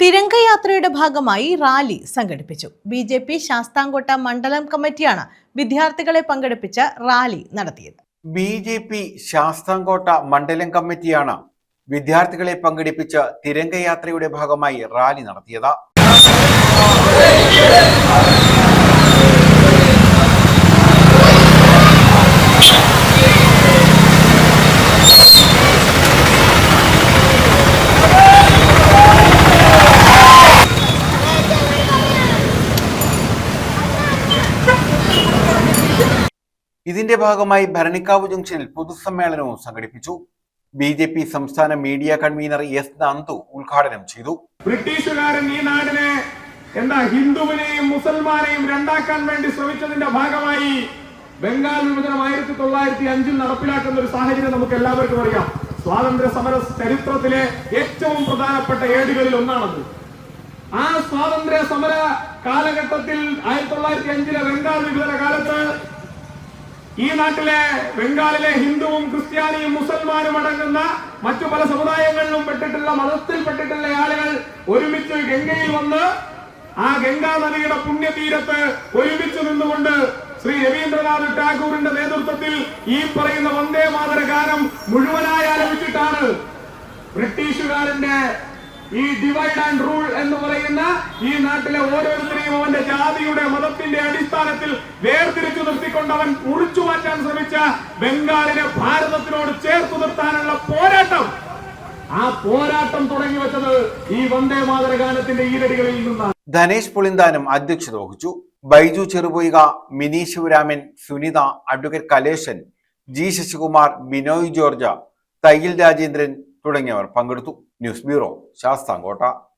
തിരംഗയാത്രയുടെ ഭാഗമായി റാലി സംഘടിപ്പിച്ചു. ബി.ജെ.പി. ശാസ്താംകോട്ട മണ്ഡലം കമ്മിറ്റിയാണ് വിദ്യാർത്ഥികളെ പങ്കെടുപ്പിച്ച റാലി നടത്തിയത്. ബി.ജെ.പി. ശാസ്താംകോട്ട മണ്ഡലം കമ്മിറ്റിയാണ് വിദ്യാർത്ഥികളെ പങ്കെടുപ്പിച്ച തിരംഗയാത്രയുടെ ഭാഗമായി റാലി നടത്തിയത്. ഇതിന്റെ ഭാഗമായി ഭരണിക്കാവ് ജംഗ്ഷനിൽ പൊതുസമ്മേളനവും സംഘടിപ്പിച്ചു. ബി.ജെ.പി. സംസ്ഥാന മീഡിയ കൺവീനർ എസ് നന്ദു ഉദ്ഘാടനം ചെയ്തു. ബ്രിട്ടീഷുകാരൻ ഈ നാടിനെ ഹിന്ദുവിനെയും മുസൽമാനെയും രണ്ടാക്കാൻ വേണ്ടി ശ്രമിച്ചതിന്റെ ഭാഗമായി ബംഗാൾ വിഭജനം 1905 നടപ്പിലാക്കുന്ന ഒരു സാഹചര്യം നമുക്ക് എല്ലാവർക്കും അറിയാം. സ്വാതന്ത്ര്യ സമര ചരിത്രത്തിലെ ഏറ്റവും പ്രധാനപ്പെട്ട ഏടുകളിൽ ഒന്നാണത്. ആ സ്വാതന്ത്ര്യ സമര കാലഘട്ടത്തിൽ 1905 ബംഗാൾ വിഭജന കാലത്ത് ഈ നാട്ടിലെ ബംഗാളിലെ ഹിന്ദുവും ക്രിസ്ത്യാനിയും മുസൽമാനും അടങ്ങുന്ന മറ്റു പല സമുദായങ്ങളിലും പെട്ടിട്ടുള്ള മതത്തിൽപ്പെട്ടിട്ടുള്ള ആളുകൾ ഒരുമിച്ച് ഗംഗയിൽ വന്ന് ആ ഗംഗാ നദിയുടെ പുണ്യതീരത്ത് ഒരുമിച്ച് നിന്നുകൊണ്ട് ശ്രീ രവീന്ദ്രനാഥ് ടാഗോറിന്റെ നേതൃത്വത്തിൽ ഈ പറയുന്ന വന്ദേ മാതര ഗാനം മുഴുവനായി ആലപിച്ചിട്ടാണ് ബ്രിട്ടീഷുകാരന്റെ ഈ ഡിവൈഡ് ആൻഡ് റൂൾ എന്ന് പറയുന്ന ഈ നാട്ടിലെ ഓരോരുത്തരെയും അവന്റെ ജാതിയുടെ മതത്തിന്റെ അടിസ്ഥാനത്തിൽ വേർതിരിച്ചു നിർത്തിക്കൊണ്ട് അവൻ മുറിച്ചു മാറ്റാൻ ശ്രമിച്ച ബംഗാളിനെ ഭാരതത്തിനോട് ചേർത്തു നിർത്താനുള്ള പോരാട്ടം, ആ പോരാട്ടം തുടങ്ങി വെച്ചത് ഈ വന്ദേ മാതര ഗാനത്തിന്റെ ഈരടികളിൽ നിന്നാണ്. ധനേഷ് പുളിന്താനം അധ്യക്ഷത വഹിച്ചു. Baiju Cherupoyka, Mini Sivaraman, Sunitha, advocate Kaleshan, G Sasikumar, Binoy George, Thayyil Rajendran തുടങ്ങിയവർ പങ്കെടുത്തു. News bureau, Sasthamkotta.